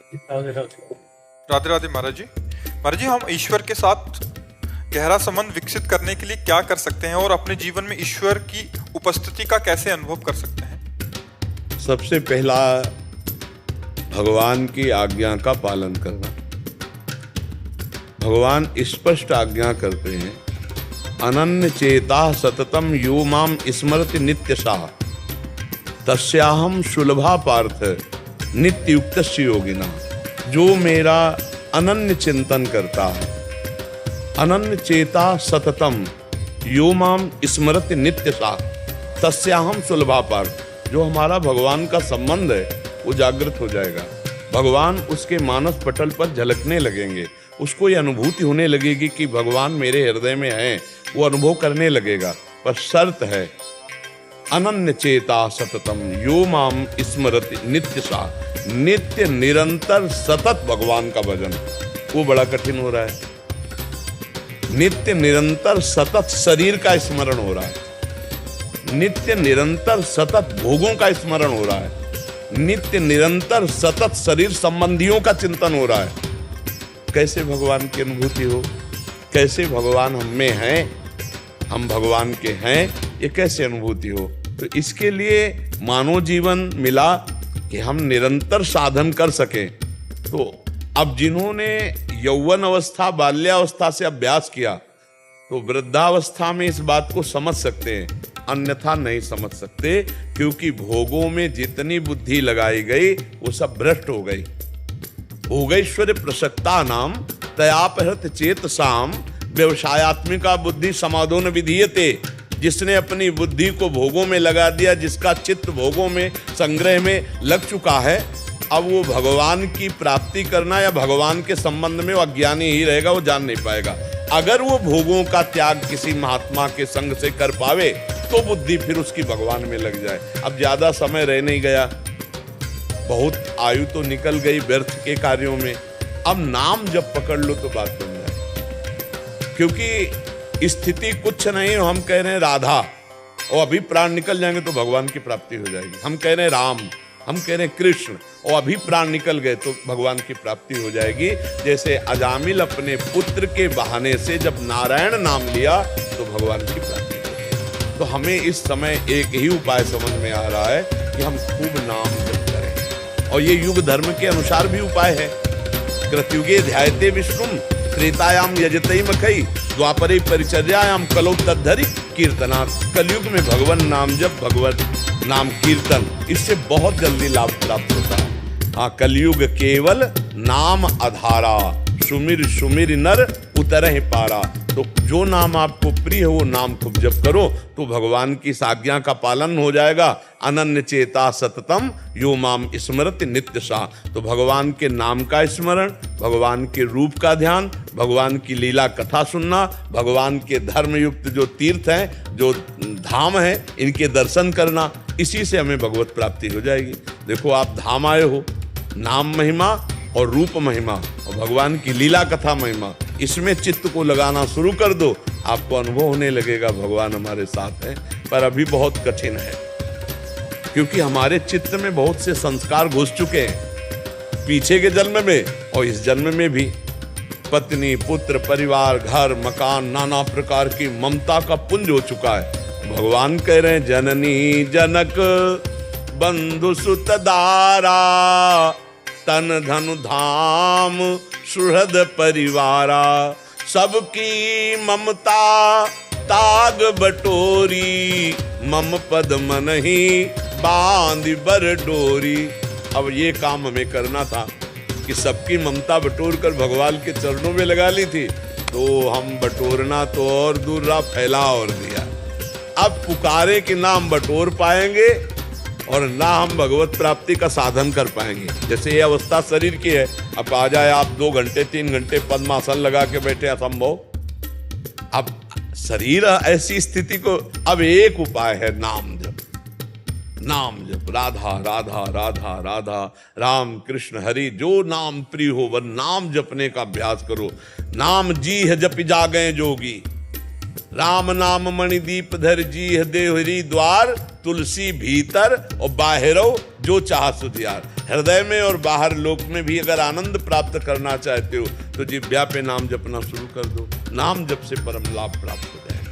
राधे राधे। राधे राधे महाराज जी। महाराज जी, हम ईश्वर के साथ गहरा संबंध विकसित करने के लिए क्या कर सकते हैं और अपने जीवन में ईश्वर की उपस्थिति का कैसे अनुभव कर सकते हैं? सबसे पहला, भगवान की आज्ञा का पालन करना। भगवान स्पष्ट आज्ञा करते हैं, अनन्य चेता सततम यो माम स्मरति नित्यशः तस्याहम सुलभा पार्थ नित्य युक्तस्य योगिना। जो मेरा अनन्य चिंतन करता है, अनन्य चेता सततम यो माम स्मरति नित्यशः तस्याहम सुलभा पार्थ। जो हमारा भगवान का संबंध है वो जागृत हो जाएगा। भगवान उसके मानस पटल पर झलकने लगेंगे, उसको ये अनुभूति होने लगेगी कि भगवान मेरे हृदय में हैं, वो अनुभव करने लगेगा। पर शर्त है, अनन्य चेता सततम यो माम स्मरति नित्यशः। नित्य निरंतर सतत भगवान का भजन, वो बड़ा कठिन हो रहा है। नित्य निरंतर सतत शरीर का स्मरण हो रहा है, नित्य निरंतर सतत भोगों का स्मरण हो रहा है, नित्य निरंतर सतत शरीर संबंधियों का चिंतन हो रहा है। कैसे भगवान की अनुभूति हो, कैसे भगवान हम में हैं, हम भगवान के हैं, ये कैसे अनुभूति हो? तो इसके लिए मानव जीवन मिला कि हम निरंतर साधन कर सकें। तो अब जिन्होंने यौवन अवस्था बाल्यावस्था से अभ्यास किया तो वृद्धावस्था में इस बात को समझ सकते हैं, अन्यथा नहीं समझ सकते, क्योंकि भोगों में जितनी बुद्धि लगाई गई वो सब भ्रष्ट हो गई। भोगैश्वर्य प्रसक्ता नाम तयापहृत चेतसाम व्यवसायत्मिका बुद्धि समाधोन विधीयते। जिसने अपनी बुद्धि को भोगों में लगा दिया, जिसका चित्त भोगों में संग्रह में लग चुका है, अब वो भगवान की प्राप्ति करना या भगवान के संबंध में वो अज्ञानी ही रहेगा, वो जान नहीं पाएगा। अगर वो भोगों का त्याग किसी महात्मा के संग से कर पावे तो बुद्धि फिर उसकी भगवान में लग जाए। अब ज्यादा समय रह नहीं गया, बहुत आयु तो निकल गई व्यर्थ के कार्यों में। अब नाम जब पकड़ लो तो बात बन जाए, क्योंकि स्थिति कुछ नहीं। हम कह रहे हैं राधा, और अभी प्राण निकल जाएंगे तो भगवान की प्राप्ति हो जाएगी। हम कह रहे हैं राम, हम कह रहे हैं कृष्ण, और अभी प्राण निकल गए तो भगवान की प्राप्ति हो जाएगी। जैसे अजामिल अपने पुत्र के बहाने से जब नारायण नाम लिया तो भगवान की प्राप्ति हो गई। तो हमें इस समय एक ही उपाय समझ में आ रहा है कि हम खूब नाम जप करें, और ये युग धर्म के अनुसार भी उपाय है। कृतयुगे ध्यायते विष्णुम त्रेतायाम यजते मखई द्वापरे परिचर्यायाम कलौ तद्धरि कीर्तनात्। कलयुग में भगवान नाम जप, भगवत नाम कीर्तन, इससे बहुत जल्दी लाभ प्राप्त होता है। हाँ, कलयुग केवल नाम आधारा, सुमिर सुमिर नर उतरहि पारा। तो जो नाम आपको प्रिय है वो नाम खूब जप करो तो भगवान की इस आज्ञा का पालन हो जाएगा। अनन्य चेता सततम यो माम स्मरति नित्यशः। तो भगवान के नाम का स्मरण, भगवान के रूप का ध्यान, भगवान की लीला कथा सुनना, भगवान के धर्म युक्त जो तीर्थ हैं, जो धाम हैं, इनके दर्शन करना, इसी से हमें भगवत प्राप्ति हो जाएगी। देखो, आप धाम आए हो, नाम महिमा और रूप महिमा और भगवान की लीला कथा महिमा, इसमें चित्त को लगाना शुरू कर दो, आपको अनुभव होने लगेगा भगवान हमारे साथ हैं। पर अभी बहुत कठिन है, क्योंकि हमारे चित्त में बहुत से संस्कार घुस चुके हैं, पीछे के जन्म में और इस जन्म में भी। पत्नी, पुत्र, परिवार, घर, मकान, नाना प्रकार की ममता का पुंज हो चुका है। भगवान कह रहे हैं, जननी जनक बंधु सुत दारा तन धनु धाम सुहृद परिवारा। सबकी ममता ताग बटोरी मम पद मन ही बांध बर डोरी। अब ये काम हमें करना था कि सबकी ममता बटोर कर भगवान के चरणों में लगा ली थी, तो हम बटोरना तो और दूर रहा, फैला और दिया। अब पुकारे कि ना हम बटोर पाएंगे और ना हम भगवत प्राप्ति का साधन कर पाएंगे। जैसे ये अवस्था शरीर की है, अब आ जाए आप 2 घंटे 3 घंटे पद्मासन लगा के बैठे, असंभव। अब शरीर ऐसी स्थिति को, अब एक उपाय है नाम जप। नाम जप, राधा राधा राधा राधा, राम कृष्ण हरि, जो नाम प्रिय हो वह नाम जपने का अभ्यास करो। नाम जी है जपि जागें जोगी, राम नाम मणिदीप धर जी है देहरी द्वार, तुलसी भीतर और बाहरो जो चाह सुधियार। हृदय में और बाहर लोक में भी अगर आनंद प्राप्त करना चाहते हो तो जिह्वा पे नाम जपना शुरू कर दो। नाम जप से परम लाभ प्राप्त हो जाएगा।